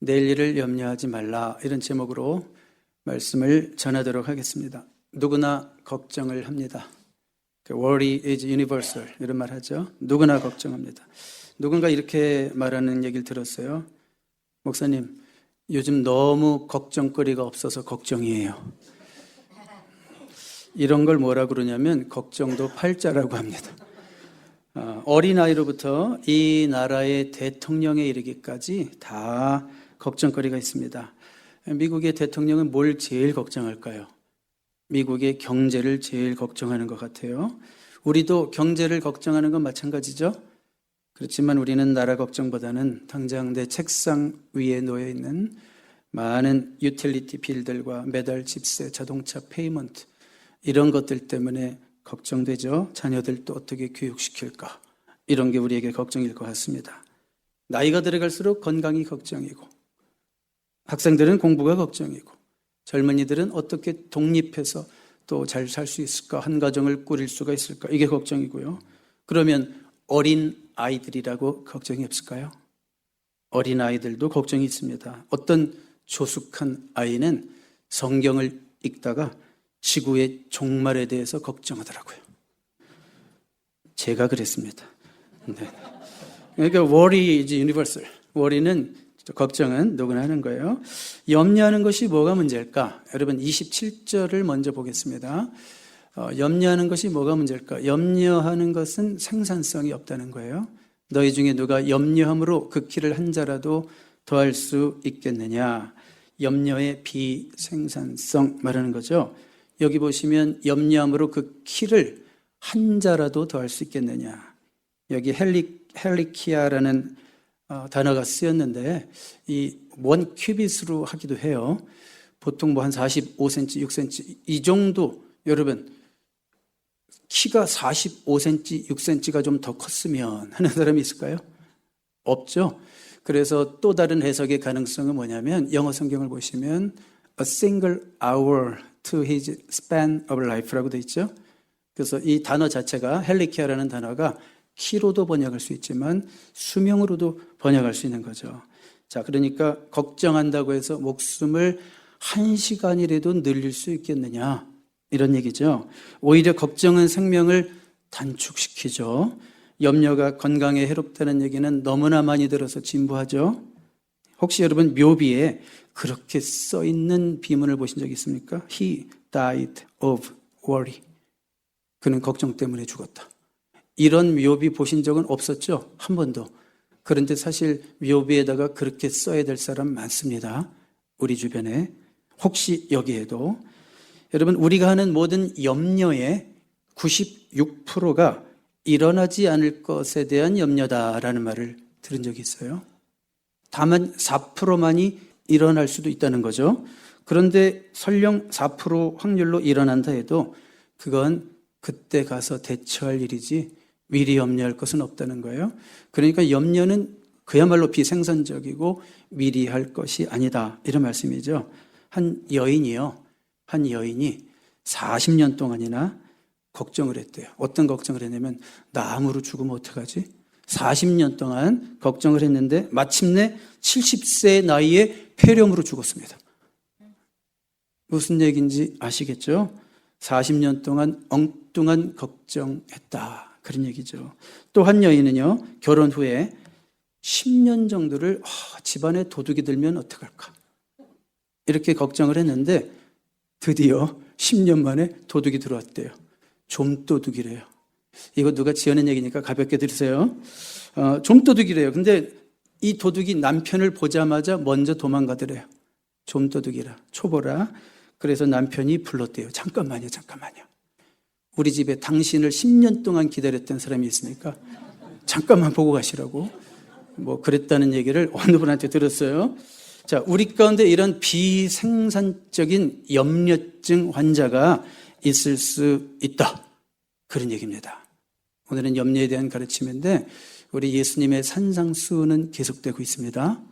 내일 일을 염려하지 말라, 이런 제목으로 말씀을 전하도록 하겠습니다. 누구나 걱정을 합니다. Worry is universal, 이런 말 하죠. 누구나 걱정합니다. 누군가 이렇게 말하는 얘기를 들었어요. 목사님, 요즘 너무 걱정거리가 없어서 걱정이에요. 이런 걸 뭐라 그러냐면 걱정도 팔자라고 합니다. 어린아이로부터 이 나라의 대통령에 이르기까지 다 걱정거리가 있습니다. 미국의 대통령은 뭘 제일 걱정할까요? 미국의 경제를 제일 걱정하는 것 같아요. 우리도 경제를 걱정하는 건 마찬가지죠. 그렇지만 우리는 나라 걱정보다는 당장 내 책상 위에 놓여 있는 많은 유틸리티 빌들과 매달 집세, 자동차 페이먼트, 이런 것들 때문에 걱정되죠. 자녀들도 어떻게 교육시킬까, 이런 게 우리에게 걱정일 것 같습니다. 나이가 들어갈수록 건강이 걱정이고, 학생들은 공부가 걱정이고, 젊은이들은 어떻게 독립해서 또 잘 살 수 있을까, 한 가정을 꾸릴 수가 있을까, 이게 걱정이고요. 그러면 어린 아이들이라고 걱정이 없을까요? 어린 아이들도 걱정이 있습니다. 어떤 조숙한 아이는 성경을 읽다가 지구의 종말에 대해서 걱정하더라고요. 제가 그랬습니다. 네. 그러니까 worry is universal. worry는, 걱정은 누구나 하는 거예요. 염려하는 것이 뭐가 문제일까? 여러분 27절을 먼저 보겠습니다. 염려하는 것이 뭐가 문제일까? 염려하는 것은 생산성이 없다는 거예요. 너희 중에 누가 염려함으로 그 키를 한 자라도 더할 수 있겠느냐? 염려의 비생산성 말하는 거죠. 여기 보시면 염려함으로 그 키를 한 자라도 더할 수 있겠느냐. 여기 헬리키아라는 단어가 쓰였는데 이 원 큐빗으로 하기도 해요. 보통 뭐 한 45cm, 6cm 이 정도. 여러분 키가 45cm, 6cm가 좀 더 컸으면 하는 사람이 있을까요? 없죠. 그래서 또 다른 해석의 가능성은 뭐냐면 영어 성경을 보시면 a single hour to his span of life라고 되어 있죠. 그래서 이 단어 자체가 헬리키아라는 단어가 키로도 번역할 수 있지만 수명으로도 번역할 수 있는 거죠. 자, 그러니까 걱정한다고 해서 목숨을 1시간이라도 늘릴 수 있겠느냐, 이런 얘기죠. 오히려 걱정은 생명을 단축시키죠. 염려가 건강에 해롭다는 얘기는 너무나 많이 들어서 진부하죠. 혹시 여러분 묘비에 그렇게 써 있는 비문을 보신 적 있습니까? He died of worry. 그는 걱정 때문에 죽었다. 이런 묘비 보신 적은 없었죠? 한 번도. 그런데 사실 묘비에다가 그렇게 써야 될 사람 많습니다. 우리 주변에. 혹시 여기에도. 여러분 우리가 하는 모든 염려의 96%가 일어나지 않을 것에 대한 염려다라는 말을 들은 적이 있어요. 다만 4%만이 일어날 수도 있다는 거죠. 그런데 설령 4% 확률로 일어난다 해도 그건 그때 가서 대처할 일이지 미리 염려할 것은 없다는 거예요. 그러니까 염려는 그야말로 비생산적이고 미리 할 것이 아니다, 이런 말씀이죠. 한 여인이 40년 동안이나 걱정을 했대요. 어떤 걱정을 했냐면 나 암으로 죽으면 어떡하지? 40년 동안 걱정을 했는데 마침내 70세 나이에 폐렴으로 죽었습니다. 무슨 얘기인지 아시겠죠? 40년 동안 엉뚱한 걱정했다, 그런 얘기죠. 또 한 여인은요, 결혼 후에 10년 정도를 집안에 도둑이 들면 어떡할까, 이렇게 걱정을 했는데 드디어 10년 만에 도둑이 들어왔대요. 좀도둑이래요. 이거 누가 지어낸 얘기니까 가볍게 들으세요. 좀도둑이래요. 근데 이 도둑이 남편을 보자마자 먼저 도망가더래요. 좀도둑이라, 초보라. 그래서 남편이 불렀대요. 잠깐만요. 우리 집에 당신을 10년 동안 기다렸던 사람이 있으니까 잠깐만 보고 가시라고 뭐 그랬다는 얘기를 어느 분한테 들었어요. 자, 우리 가운데 이런 비생산적인 염려증 환자가 있을 수 있다, 그런 얘기입니다. 오늘은 염려에 대한 가르침인데 우리 예수님의 산상수훈은 계속되고 있습니다.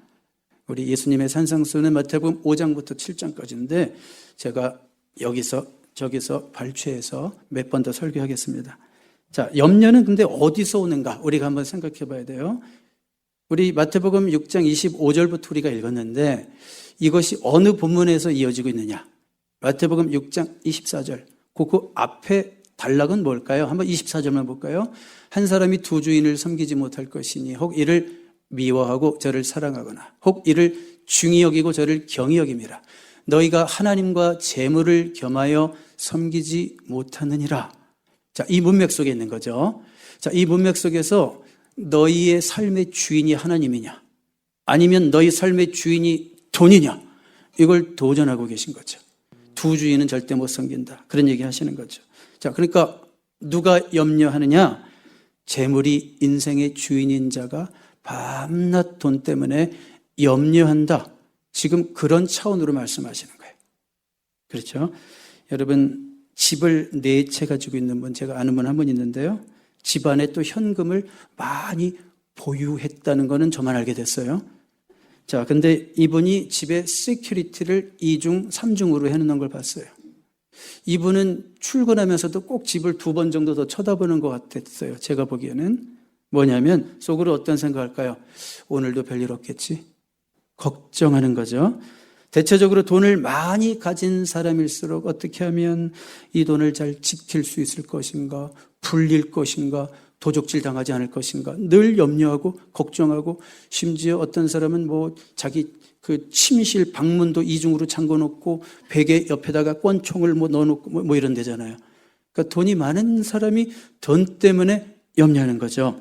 우리 예수님의 산상수훈은 마태복음 5장부터 7장까지인데 제가 여기서 저기서 발췌해서 몇 번 더 설교하겠습니다. 자, 염려는 근데 어디서 오는가 우리가 한번 생각해 봐야 돼요. 우리 마태복음 6장 25절부터 우리가 읽었는데 이것이 어느 본문에서 이어지고 있느냐? 마태복음 6장 24절. 그 앞에 단락은 뭘까요? 한번 24절만 볼까요? 한 사람이 두 주인을 섬기지 못할 것이니 혹 이를 미워하고 저를 사랑하거나 혹 이를 중히 여기고 저를 경히 여김이라. 너희가 하나님과 재물을 겸하여 섬기지 못하느니라. 자, 이 문맥 속에 있는 거죠. 자, 이 문맥 속에서 너희의 삶의 주인이 하나님이냐? 아니면 너희 삶의 주인이 돈이냐? 이걸 도전하고 계신 거죠. 두 주인은 절대 못 섬긴다. 그런 얘기 하시는 거죠. 자, 그러니까 누가 염려하느냐? 재물이 인생의 주인인 자가 밤낮 돈 때문에 염려한다. 지금 그런 차원으로 말씀하시는 거예요. 그렇죠? 여러분, 집을 4채 가지고 있는 분, 제가 아는 분 한 분 있는데요. 집안에 또 현금을 많이 보유했다는 거는 저만 알게 됐어요. 자, 근데 이분이 집에 시큐리티를 2중, 3중으로 해놓는 걸 봤어요. 이분은 출근하면서도 꼭 집을 2번 정도 더 쳐다보는 것 같았어요. 제가 보기에는. 뭐냐면 속으로 어떤 생각할까요? 오늘도 별일 없겠지? 걱정하는 거죠. 대체적으로 돈을 많이 가진 사람일수록 어떻게 하면 이 돈을 잘 지킬 수 있을 것인가, 불릴 것인가, 도적질 당하지 않을 것인가 늘 염려하고 걱정하고, 심지어 어떤 사람은 뭐 자기 그 침실 방문도 2중으로 잠궈 놓고 베개 옆에다가 권총을 뭐 넣어놓고 뭐 이런 데잖아요. 그러니까 돈이 많은 사람이 돈 때문에 염려하는 거죠.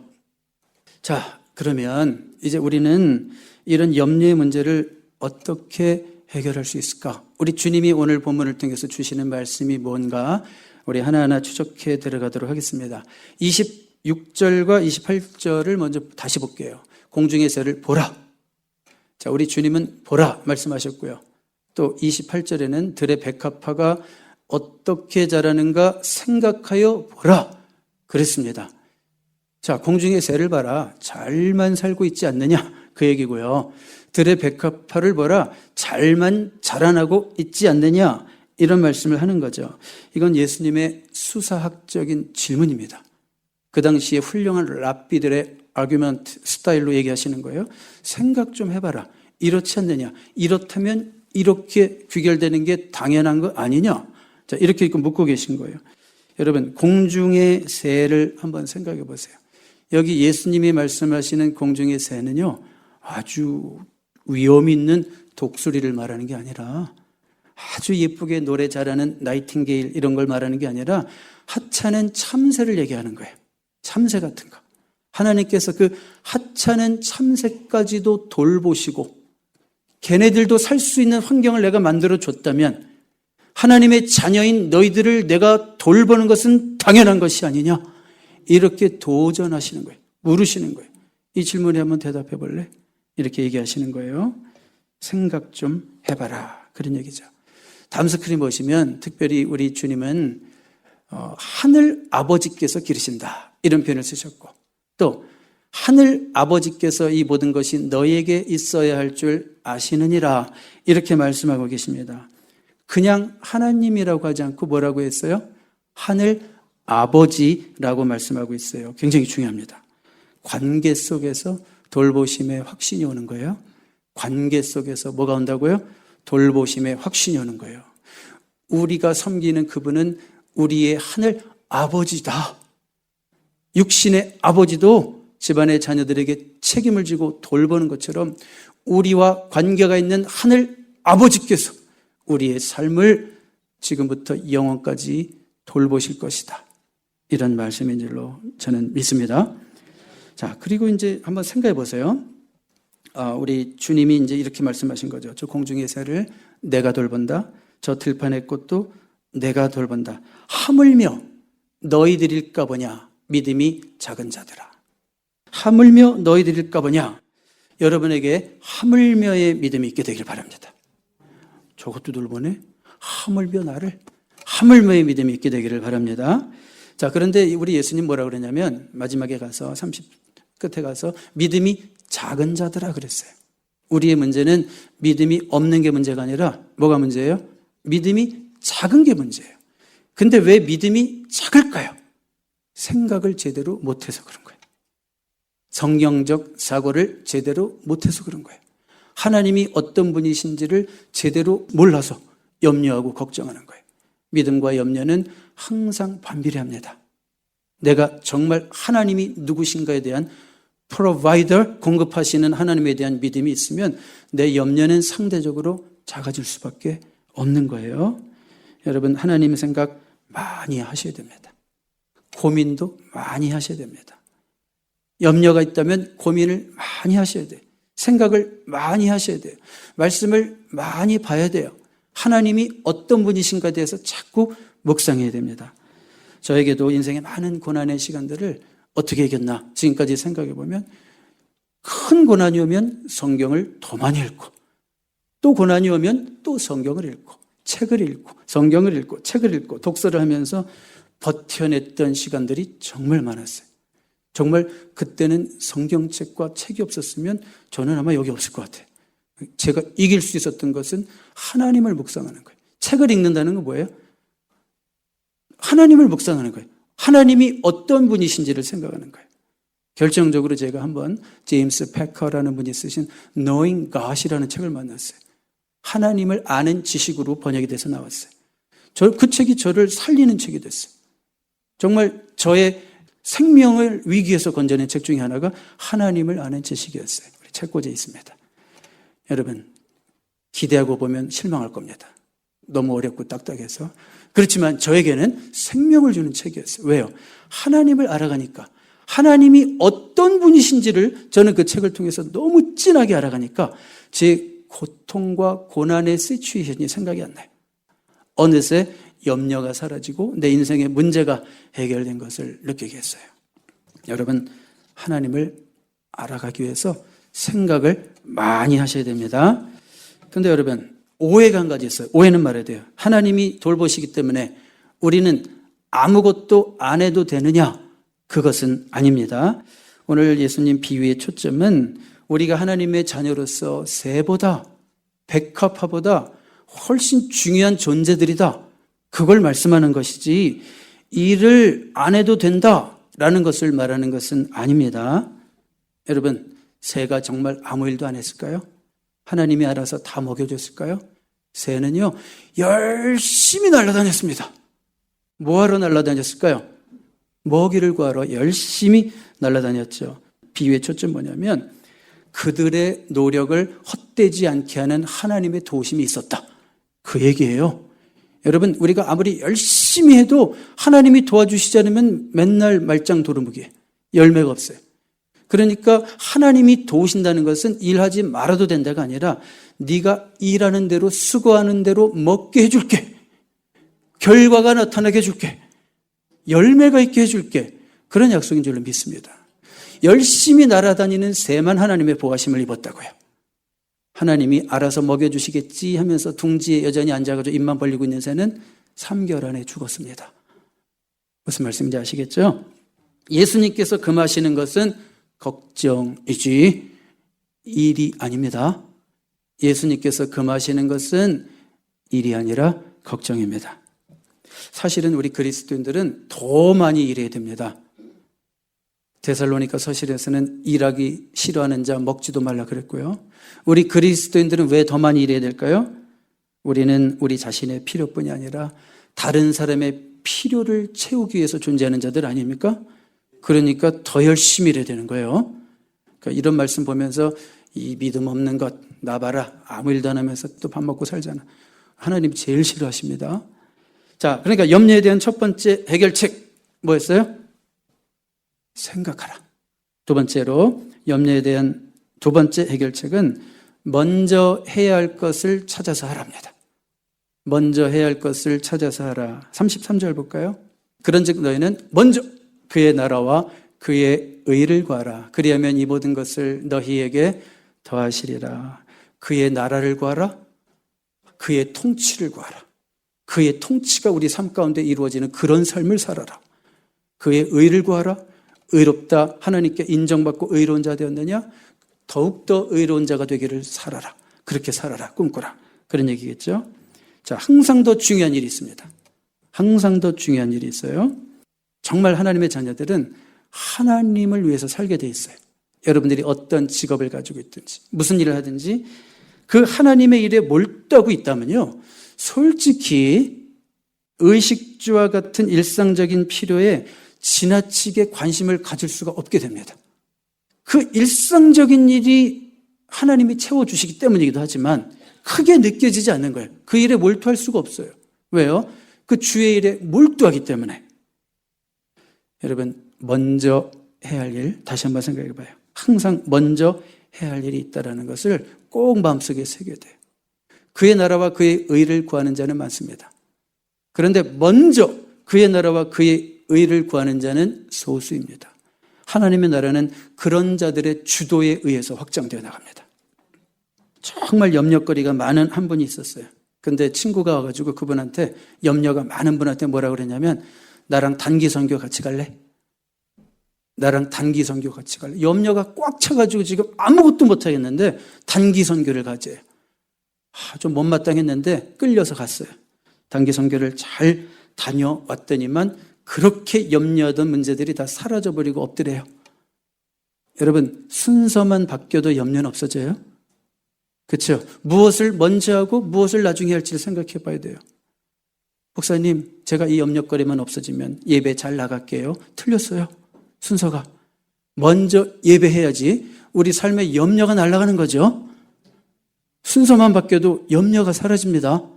자, 그러면 이제 우리는 이런 염려의 문제를 어떻게 해결할 수 있을까? 우리 주님이 오늘 본문을 통해서 주시는 말씀이 뭔가 우리 하나하나 추적해 들어가도록 하겠습니다. 26절과 28절을 먼저 다시 볼게요. 공중의 새를 보라. 자, 우리 주님은 보라 말씀하셨고요. 또 28절에는 들의 백합화가 어떻게 자라는가 생각하여 보라 그랬습니다. 자, 공중의 새를 봐라. 잘만 살고 있지 않느냐 그 얘기고요. 들의 백합화를 보라. 잘만 자라나고 있지 않느냐 이런 말씀을 하는 거죠. 이건 예수님의 수사학적인 질문입니다. 그 당시에 훌륭한 랍비들의 아규먼트 스타일로 얘기하시는 거예요. 생각 좀 해봐라. 이렇지 않느냐. 이렇다면 이렇게 귀결되는 게 당연한 거 아니냐. 자, 이렇게 묻고 계신 거예요. 여러분, 공중의 새를 한번 생각해 보세요. 여기 예수님이 말씀하시는 공중의 새는요, 아주 위험 있는 독수리를 말하는 게 아니라 아주 예쁘게 노래 잘하는 나이팅게일 이런 걸 말하는 게 아니라 하찮은 참새를 얘기하는 거예요. 참새 같은 거. 하나님께서 그 하찮은 참새까지도 돌보시고 걔네들도 살 수 있는 환경을 내가 만들어 줬다면 하나님의 자녀인 너희들을 내가 돌보는 것은 당연한 것이 아니냐? 이렇게 도전하시는 거예요. 물으시는 거예요. 이 질문에 한번 대답해 볼래? 이렇게 얘기하시는 거예요. 생각 좀 해봐라. 그런 얘기죠. 다음 스크린 보시면 특별히 우리 주님은 하늘 아버지께서 기르신다. 이런 표현을 쓰셨고, 또 하늘 아버지께서 이 모든 것이 너희에게 있어야 할 줄 아시느니라. 이렇게 말씀하고 계십니다. 그냥 하나님이라고 하지 않고 뭐라고 했어요? 하늘 아버지라고 말씀하고 있어요. 굉장히 중요합니다. 관계 속에서 돌보심의 확신이 오는 거예요. 관계 속에서 뭐가 온다고요? 돌보심의 확신이 오는 거예요. 우리가 섬기는 그분은 우리의 하늘 아버지다. 육신의 아버지도 집안의 자녀들에게 책임을 지고 돌보는 것처럼 우리와 관계가 있는 하늘 아버지께서 우리의 삶을 지금부터 영원까지 돌보실 것이다. 이런 말씀인 줄로 저는 믿습니다. 자, 그리고 이제 한번 생각해 보세요. 우리 주님이 이제 이렇게 말씀하신 거죠. 저 공중의 새를 내가 돌본다. 저 들판의 꽃도 내가 돌본다. 하물며 너희들일까 보냐. 믿음이 작은 자들아. 하물며 너희들일까 보냐. 여러분에게 하물며의 믿음이 있게 되길 바랍니다. 저것도 돌보네. 하물며 나를. 하물며의 믿음이 있게 되기를 바랍니다. 자, 그런데 우리 예수님 뭐라 그러냐면 마지막에 가서 30 끝에 가서 믿음이 작은 자들아 그랬어요. 우리의 문제는 믿음이 없는 게 문제가 아니라 뭐가 문제예요? 믿음이 작은 게 문제예요. 근데 왜 믿음이 작을까요? 생각을 제대로 못해서 그런 거예요. 성경적 사고를 제대로 못해서 그런 거예요. 하나님이 어떤 분이신지를 제대로 몰라서 염려하고 걱정하는 거예요. 믿음과 염려는 항상 반비례합니다. 내가 정말 하나님이 누구신가에 대한 프로바이더, 공급하시는 하나님에 대한 믿음이 있으면 내 염려는 상대적으로 작아질 수밖에 없는 거예요. 여러분, 하나님 생각 많이 하셔야 됩니다. 고민도 많이 하셔야 됩니다. 염려가 있다면 고민을 많이 하셔야 돼요. 생각을 많이 하셔야 돼요. 말씀을 많이 봐야 돼요. 하나님이 어떤 분이신가에 대해서 자꾸 묵상해야 됩니다. 저에게도 인생의 많은 고난의 시간들을 어떻게 이겼나 지금까지 생각해 보면 큰 고난이 오면 성경을 더 많이 읽고 또 고난이 오면 또 성경을 읽고 책을 읽고 성경을 읽고 책을 읽고 독서를 하면서 버텨냈던 시간들이 정말 많았어요. 정말 그때는 성경책과 책이 없었으면 저는 아마 여기 없을 것 같아요. 제가 이길 수 있었던 것은 하나님을 묵상하는 거예요. 책을 읽는다는 건 뭐예요? 하나님을 묵상하는 거예요. 하나님이 어떤 분이신지를 생각하는 거예요. 결정적으로 제가 한번 제임스 패커라는 분이 쓰신 Knowing God이라는 책을 만났어요. 하나님을 아는 지식으로 번역이 돼서 나왔어요. 그 책이 저를 살리는 책이 됐어요. 정말 저의 생명을 위기에서 건져낸 책 중에 하나가 하나님을 아는 지식이었어요. 우리 책꽂이에 있습니다. 여러분, 기대하고 보면 실망할 겁니다. 너무 어렵고 딱딱해서. 그렇지만 저에게는 생명을 주는 책이었어요. 왜요? 하나님을 알아가니까, 하나님이 어떤 분이신지를 저는 그 책을 통해서 너무 진하게 알아가니까 제 고통과 고난의 시츄에이션이 생각이 안 나요. 어느새 염려가 사라지고 내 인생의 문제가 해결된 것을 느끼게 했어요. 여러분, 하나님을 알아가기 위해서 생각을 많이 하셔야 됩니다. 그런데 여러분, 오해가 한 가지 있어요. 오해는 말해야 돼요. 하나님이 돌보시기 때문에 우리는 아무것도 안 해도 되느냐? 그것은 아닙니다. 오늘 예수님 비유의 초점은 우리가 하나님의 자녀로서 새보다 백합화보다 훨씬 중요한 존재들이다. 그걸 말씀하는 것이지 일을 안 해도 된다라는 것을 말하는 것은 아닙니다. 여러분, 새가 정말 아무 일도 안 했을까요? 하나님이 알아서 다 먹여줬을까요? 새는요, 열심히 날아다녔습니다. 뭐하러 날아다녔을까요? 먹이를 구하러 열심히 날아다녔죠. 비유의 초점 뭐냐면 그들의 노력을 헛되지 않게 하는 하나님의 도우심이 있었다. 그 얘기예요. 여러분, 우리가 아무리 열심히 해도 하나님이 도와주시지 않으면 맨날 말짱 도루묵이에요. 열매가 없어요. 그러니까 하나님이 도우신다는 것은 일하지 말아도 된다가 아니라 네가 일하는 대로 수고하는 대로 먹게 해줄게. 결과가 나타나게 해줄게. 열매가 있게 해줄게. 그런 약속인 줄로 믿습니다. 열심히 날아다니는 새만 하나님의 보호하심을 입었다고요. 하나님이 알아서 먹여주시겠지 하면서 둥지에 여전히 앉아가지고 입만 벌리고 있는 새는 3개월 안에 죽었습니다. 무슨 말씀인지 아시겠죠? 예수님께서 금하시는 것은 걱정이지 일이 아닙니다. 예수님께서 금하시는 것은 일이 아니라 걱정입니다. 사실은 우리 그리스도인들은 더 많이 일해야 됩니다. 데살로니가 서실에서는 일하기 싫어하는 자 먹지도 말라 그랬고요. 우리 그리스도인들은 왜 더 많이 일해야 될까요? 우리는 우리 자신의 필요뿐이 아니라 다른 사람의 필요를 채우기 위해서 존재하는 자들 아닙니까? 그러니까 더 열심히 일해야 되는 거예요. 그러니까 이런 말씀 보면서 이 믿음 없는 것, 나 봐라. 아무 일도 안 하면서 또 밥 먹고 살잖아. 하나님 제일 싫어하십니다. 자, 그러니까 염려에 대한 첫 번째 해결책 뭐였어요? 생각하라. 두 번째로 염려에 대한 두 번째 해결책은 먼저 해야 할 것을 찾아서 하랍니다. 먼저 해야 할 것을 찾아서 하라. 33절 볼까요? 그런즉 너희는 먼저 그의 나라와 그의 의를 구하라. 그리하면 이 모든 것을 너희에게 더하시리라. 그의 나라를 구하라. 그의 통치를 구하라. 그의 통치가 우리 삶 가운데 이루어지는 그런 삶을 살아라. 그의 의를 구하라. 의롭다 하나님께 인정받고 의로운 자 되었느냐? 더욱더 의로운 자가 되기를 살아라. 그렇게 살아라. 꿈꾸라. 그런 얘기겠죠. 자, 항상 더 중요한 일이 있습니다. 항상 더 중요한 일이 있어요. 정말 하나님의 자녀들은 하나님을 위해서 살게 돼 있어요. 여러분들이 어떤 직업을 가지고 있든지 무슨 일을 하든지 그 하나님의 일에 몰두하고 있다면요, 솔직히 의식주와 같은 일상적인 필요에 지나치게 관심을 가질 수가 없게 됩니다. 그 일상적인 일이 하나님이 채워주시기 때문이기도 하지만 크게 느껴지지 않는 거예요. 그 일에 몰두할 수가 없어요. 왜요? 그 주의 일에 몰두하기 때문에. 여러분, 먼저 해야 할 일 다시 한번 생각해 봐요. 항상 먼저 해야 할 일이 있다는 것을 꼭 마음속에 새겨야 돼요. 그의 나라와 그의 의를 구하는 자는 많습니다. 그런데 먼저 그의 나라와 그의 의를 구하는 자는 소수입니다. 하나님의 나라는 그런 자들의 주도에 의해서 확장되어 나갑니다. 정말 염려거리가 많은 한 분이 있었어요. 근데 친구가 와가지고 그분한테, 염려가 많은 분한테 뭐라고 그랬냐면, 나랑 단기 선교 같이 갈래? 나랑 단기 선교 같이 갈래? 염려가 꽉 차가지고 지금 아무것도 못하겠는데 단기 선교를 가재요. 좀 못마땅했는데 끌려서 갔어요. 단기 선교를 잘 다녀왔더니만 그렇게 염려하던 문제들이 다 사라져버리고 엎드려요. 여러분, 순서만 바뀌어도 염려는 없어져요? 그렇죠? 무엇을 먼저 하고 무엇을 나중에 할지를 생각해 봐야 돼요. 목사님, 제가 이 염려거리만 없어지면 예배 잘 나갈게요. 틀렸어요. 순서가. 먼저 예배해야지 우리 삶에 염려가 날아가는 거죠. 순서만 바뀌어도 염려가 사라집니다.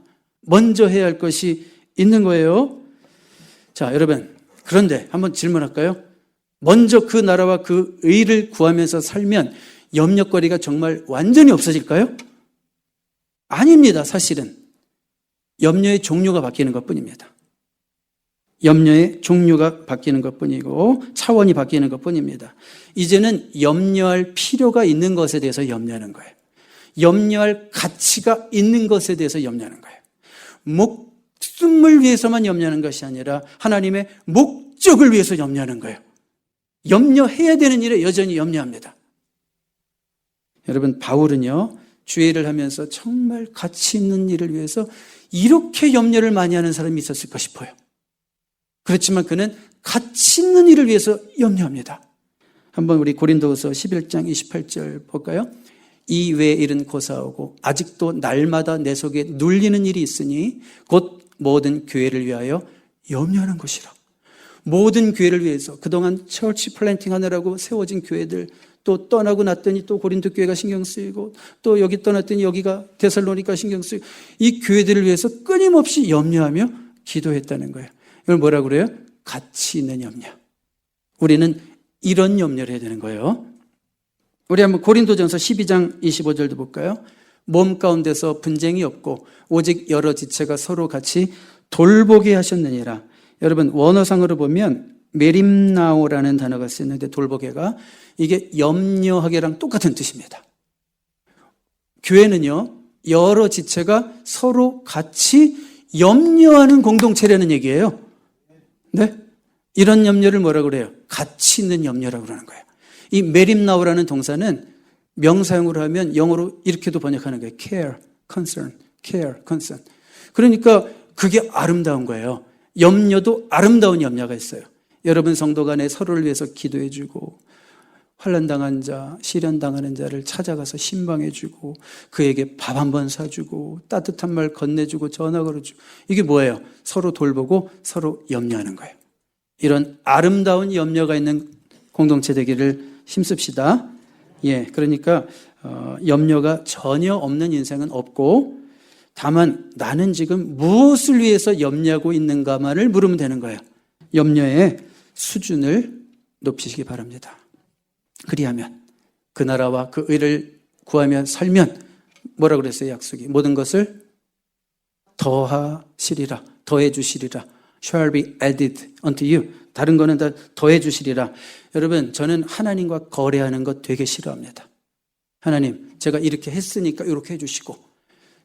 먼저 해야 할 것이 있는 거예요. 자, 여러분, 그런데 한번 질문할까요? 먼저 그 나라와 그 의를 구하면서 살면 염려거리가 정말 완전히 없어질까요? 아닙니다. 사실은 염려의 종류가 바뀌는 것뿐입니다. 염려의 종류가 바뀌는 것뿐이고 차원이 바뀌는 것뿐입니다. 이제는 염려할 필요가 있는 것에 대해서 염려하는 거예요. 염려할 가치가 있는 것에 대해서 염려하는 거예요. 목숨을 위해서만 염려하는 것이 아니라 하나님의 목적을 위해서 염려하는 거예요. 염려해야 되는 일에 여전히 염려합니다. 여러분, 바울은요, 주의 일을 하면서 정말 가치 있는 일을 위해서 이렇게 염려를 많이 하는 사람이 있었을까 싶어요. 그렇지만 그는 가치 있는 일을 위해서 염려합니다. 한번 우리 고린도후서 11장 28절 볼까요? 이 외의 일은 고사하고 아직도 날마다 내 속에 눌리는 일이 있으니 곧 모든 교회를 위하여 염려하는 것이라. 모든 교회를 위해서 그동안 처치 플랜팅 하느라고 세워진 교회들, 또 떠나고 났더니 또 고린도 교회가 신경 쓰이고, 또 여기 떠났더니 여기가 데살로니가 신경 쓰이고, 이 교회들을 위해서 끊임없이 염려하며 기도했다는 거예요. 이걸 뭐라고 그래요? 가치 있는 염려. 우리는 이런 염려를 해야 되는 거예요. 우리 한번 고린도전서 12장 25절도 볼까요? 몸 가운데서 분쟁이 없고 오직 여러 지체가 서로 같이 돌보게 하셨느니라. 여러분, 원어상으로 보면 메림나오라는 단어가 쓰였는데, 돌보게가 이게 염려하게랑 똑같은 뜻입니다. 교회는요, 여러 지체가 서로 같이 염려하는 공동체라는 얘기예요. 네? 이런 염려를 뭐라고 그래요? 가치 있는 염려라고 그러는 거예요. 이 메림나오라는 동사는 명사형으로 하면 영어로 이렇게도 번역하는 거예요. care, concern, care, concern. 그러니까 그게 아름다운 거예요. 염려도 아름다운 염려가 있어요. 여러분 성도 간에 서로를 위해서 기도해주고, 환난당한 자, 시련당하는 자를 찾아가서 신방해주고, 그에게 밥 한번 사주고, 따뜻한 말 건네주고, 전화 걸어주고, 이게 뭐예요? 서로 돌보고 서로 염려하는 거예요. 이런 아름다운 염려가 있는 공동체 되기를 힘씁시다. 예, 그러니까 염려가 전혀 없는 인생은 없고, 다만 나는 지금 무엇을 위해서 염려하고 있는가만을 물으면 되는 거예요. 염려의 수준을 높이시기 바랍니다. 그리하면 그 나라와 그 의를 구하며 살면 뭐라고 그랬어요? 약속이 모든 것을 더하시리라, 더해 주시리라. shall be added unto you. 다른 거는 다 더해 주시리라. 여러분, 저는 하나님과 거래하는 것 되게 싫어합니다. 하나님, 제가 이렇게 했으니까 이렇게 해주시고.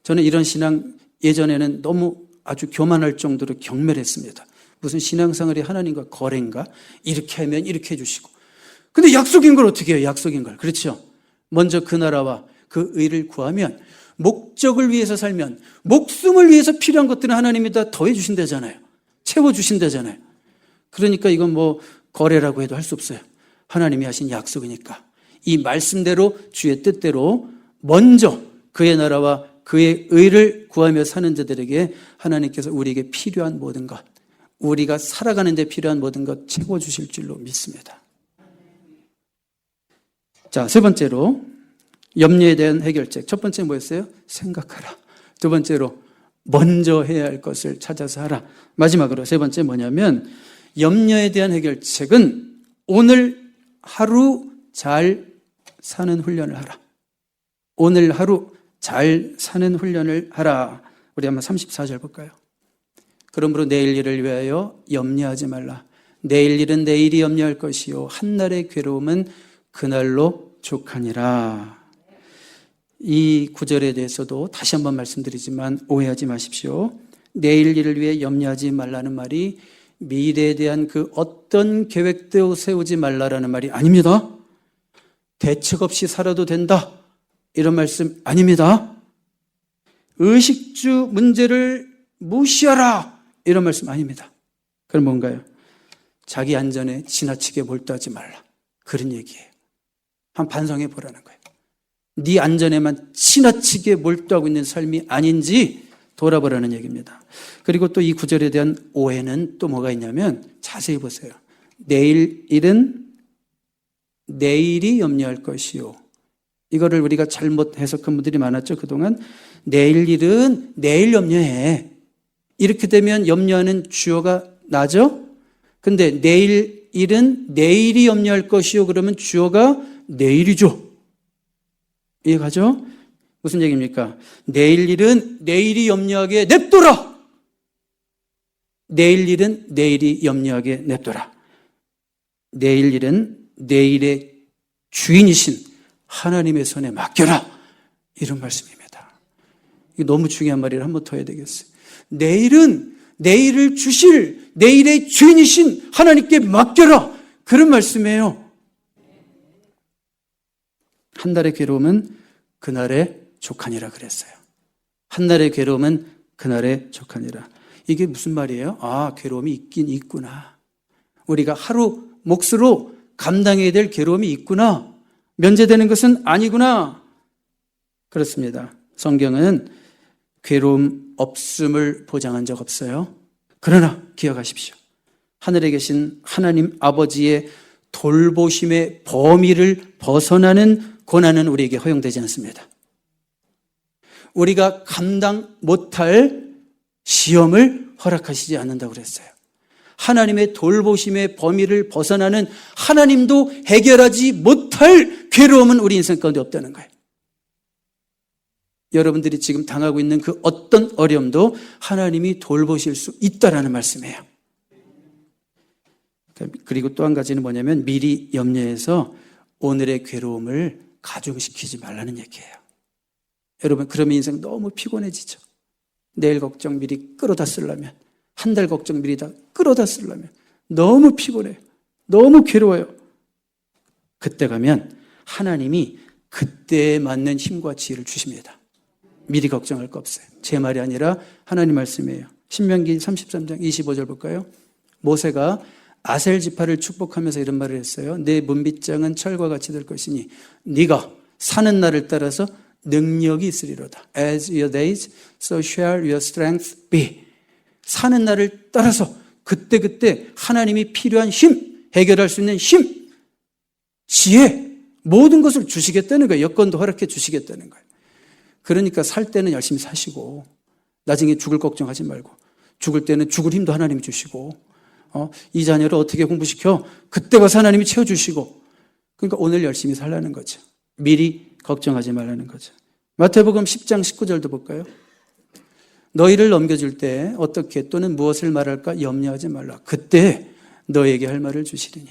저는 이런 신앙 예전에는 너무 아주 교만할 정도로 경멸했습니다. 무슨 신앙생활이 하나님과 거래인가? 이렇게 하면 이렇게 해주시고. 근데 약속인 걸 어떻게 해요? 약속인 걸. 그렇죠? 먼저 그 나라와 그 의를 구하면, 목적을 위해서 살면, 목숨을 위해서 필요한 것들은 하나님이 다 더해 주신다잖아요. 채워 주신다잖아요. 그러니까 이건 뭐 거래라고 해도 할 수 없어요. 하나님이 하신 약속이니까 이 말씀대로 주의 뜻대로 먼저 그의 나라와 그의 의를 구하며 사는 자들에게 하나님께서 우리에게 필요한 모든 것, 우리가 살아가는 데 필요한 모든 것 채워 주실 줄로 믿습니다. 자, 세 번째로 염려에 대한 해결책. 첫 번째 뭐였어요? 생각하라. 두 번째로 먼저 해야 할 것을 찾아서 하라. 마지막으로 세 번째 뭐냐면 염려에 대한 해결책은 오늘 하루 잘 사는 훈련을 하라. 오늘 하루 잘 사는 훈련을 하라. 우리 한번 34절 볼까요? 그러므로 내일 일을 위하여 염려하지 말라. 내일 일은 내일이 염려할 것이요 한날의 괴로움은 그날로 족하니라. 이 구절에 대해서도 다시 한번 말씀드리지만 오해하지 마십시오. 내일 일을 위해 염려하지 말라는 말이 미래에 대한 그 어떤 계획도 세우지 말라라는 말이 아닙니다. 대책 없이 살아도 된다, 이런 말씀 아닙니다. 의식주 문제를 무시하라, 이런 말씀 아닙니다. 그럼 뭔가요? 자기 안전에 지나치게 몰두하지 말라, 그런 얘기예요. 한번 반성해 보라는 거예요. 네 안전에만 지나치게 몰두하고 있는 삶이 아닌지 돌아보라는 얘기입니다. 그리고 또 이 구절에 대한 오해는 또 뭐가 있냐면 자세히 보세요. 내일 일은 내일이 염려할 것이요. 이거를 우리가 잘못 해석한 분들이 많았죠, 그동안. 내일 일은 내일 염려해. 이렇게 되면 염려하는 주어가 나죠? 근데 내일 일은 내일이 염려할 것이요. 그러면 주어가 내일이죠. 이해가죠? 무슨 얘기입니까? 내일 일은 내일이 염려하게 냅둬라. 내일 일은 내일이 염려하게 냅둬라. 내일 일은 내일의 주인이신 하나님의 손에 맡겨라. 이런 말씀입니다. 이게 너무 중요한 말이라 한 번 더 해야 되겠어요. 내일은 내일을 주실 내일의 주인이신 하나님께 맡겨라. 그런 말씀이에요. 한 달의 괴로움은 그날의 족하니라 그랬어요. 한 날의 괴로움은 그날의 족하니라. 이게 무슨 말이에요? 아, 괴로움이 있긴 있구나. 우리가 하루 몫으로 감당해야 될 괴로움이 있구나. 면제되는 것은 아니구나. 그렇습니다. 성경은 괴로움 없음을 보장한 적 없어요. 그러나 기억하십시오. 하늘에 계신 하나님 아버지의 돌보심의 범위를 벗어나는 고난은 우리에게 허용되지 않습니다. 우리가 감당 못할 시험을 허락하시지 않는다고 그랬어요. 하나님의 돌보심의 범위를 벗어나는 하나님도 해결하지 못할 괴로움은 우리 인생 가운데 없다는 거예요. 여러분들이 지금 당하고 있는 그 어떤 어려움도 하나님이 돌보실 수 있다라는 말씀이에요. 그리고 또 한 가지는 뭐냐면 미리 염려해서 오늘의 괴로움을 가중시키지 말라는 얘기예요. 여러분, 그러면 인생 너무 피곤해지죠. 내일 걱정 미리 끌어다 쓰려면, 한 달 걱정 미리 다 끌어다 쓰려면 너무 피곤해요. 너무 괴로워요. 그때 가면 하나님이 그때에 맞는 힘과 지혜를 주십니다. 미리 걱정할 거 없어요. 제 말이 아니라 하나님 말씀이에요. 신명기 33장 25절 볼까요? 모세가 아셀 지파를 축복하면서 이런 말을 했어요. 내 문빗장은 철과 같이 될 것이니 네가 사는 날을 따라서 능력이 있으리로다. As your days, so shall your strength be. 사는 날을 따라서 그때그때 하나님이 필요한 힘, 해결할 수 있는 힘, 지혜, 모든 것을 주시겠다는 거예요. 여건도 허락해 주시겠다는 거예요. 그러니까 살 때는 열심히 사시고 나중에 죽을 걱정하지 말고, 죽을 때는 죽을 힘도 하나님이 주시고, 이 자녀를 어떻게 공부시켜? 그때 가서 하나님이 채워주시고. 그러니까 오늘 열심히 살라는 거죠. 미리 걱정하지 말라는 거죠. 마태복음 10장 19절도 볼까요? 너희를 넘겨줄 때 어떻게 또는 무엇을 말할까 염려하지 말라. 그때 너에게 할 말을 주시리니.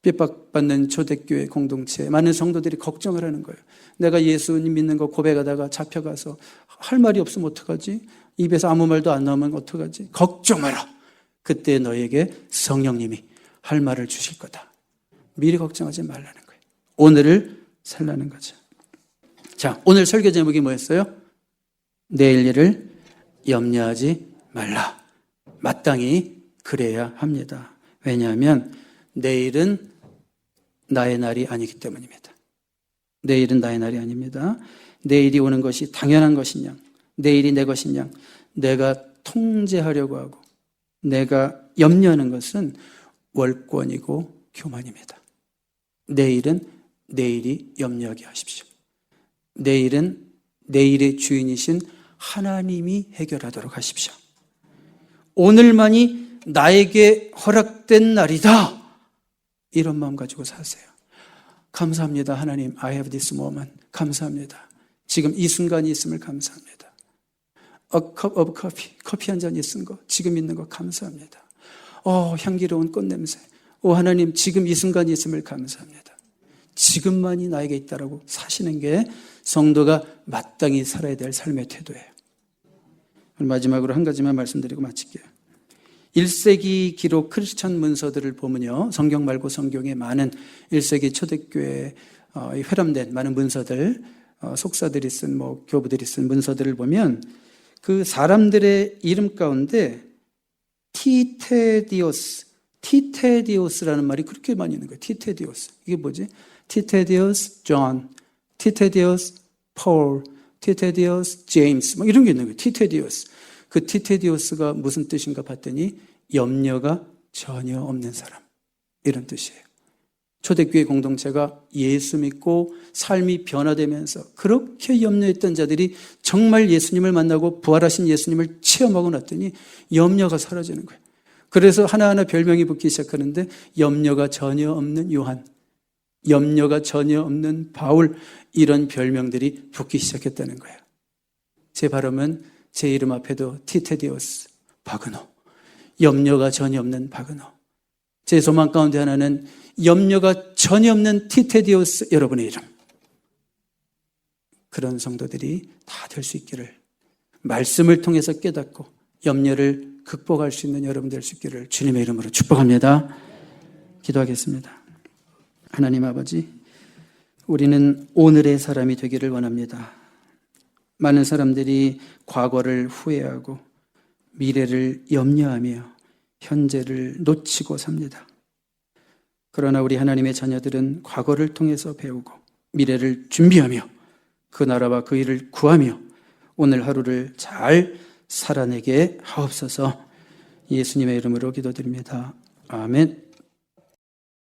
핍박받는 초대교회 공동체 많은 성도들이 걱정을 하는 거예요. 내가 예수님 믿는 거 고백하다가 잡혀가서 할 말이 없으면 어떡하지? 입에서 아무 말도 안 나오면 어떡하지? 걱정 마라. 그때 너에게 성령님이 할 말을 주실 거다. 미리 걱정하지 말라는 거예요. 오늘을 살라는 거죠. 자, 오늘 설교 제목이 뭐였어요? 내일 일을 염려하지 말라. 마땅히 그래야 합니다. 왜냐하면 내일은 나의 날이 아니기 때문입니다. 내일은 나의 날이 아닙니다. 내일이 오는 것이 당연한 것이냐, 내일이 내 것이냐, 내가 통제하려고 하고 내가 염려하는 것은 월권이고 교만입니다. 내일은 내일이 염려하게 하십시오. 내일은 내일의 주인이신 하나님이 해결하도록 하십시오. 오늘만이 나에게 허락된 날이다. 이런 마음 가지고 사세요. 감사합니다. 하나님, I have this moment. 감사합니다. 지금 이 순간이 있음을 감사합니다. A cup of coffee. 커피 한 잔 있은 거, 지금 있는 거 감사합니다. 향기로운 꽃냄새. 하나님, 지금 이 순간이 있음을 감사합니다. 지금만이 나에게 있다라고 사시는 게 성도가 마땅히 살아야 될 삶의 태도예요. 마지막으로 한 가지만 말씀드리고 마칠게요. 1세기 기록 크리스천 문서들을 보면요, 성경 말고 성경에 많은 1세기 초대교회에 회람된 많은 문서들, 속사들이 쓴 교부들이 쓴 문서들을 보면 그 사람들의 이름 가운데 티테디오스라는 말이 그렇게 많이 있는 거예요. 티테디오스. 이게 뭐지? 티테디오스 존, 티테디오스 폴, 티테디오스 제임스, 이런 게 있는 거예요. 티테디오스. 그 티테디오스가 무슨 뜻인가 봤더니 염려가 전혀 없는 사람, 이런 뜻이에요. 초대교회 공동체가 예수 믿고 삶이 변화되면서 그렇게 염려했던 자들이 정말 예수님을 만나고 부활하신 예수님을 체험하고 났더니 염려가 사라지는 거예요. 그래서 하나하나 별명이 붙기 시작하는데 염려가 전혀 없는 요한, 염려가 전혀 없는 바울, 이런 별명들이 붙기 시작했다는 거예요. 제 발음은 제 이름 앞에도 티테디오스, 바그노, 염려가 전혀 없는 바그노. 제 소망 가운데 하나는 염려가 전혀 없는 티테디오스, 여러분의 이름. 그런 성도들이 다 될 수 있기를, 말씀을 통해서 깨닫고 염려를 극복할 수 있는 여러분 될 수 있기를 주님의 이름으로 축복합니다. 기도하겠습니다. 하나님 아버지, 우리는 오늘의 사람이 되기를 원합니다. 많은 사람들이 과거를 후회하고 미래를 염려하며 현재를 놓치고 삽니다. 그러나 우리 하나님의 자녀들은 과거를 통해서 배우고 미래를 준비하며 그 나라와 그 일을 구하며 오늘 하루를 잘 살아내게 하옵소서. 예수님의 이름으로 기도드립니다. 아멘.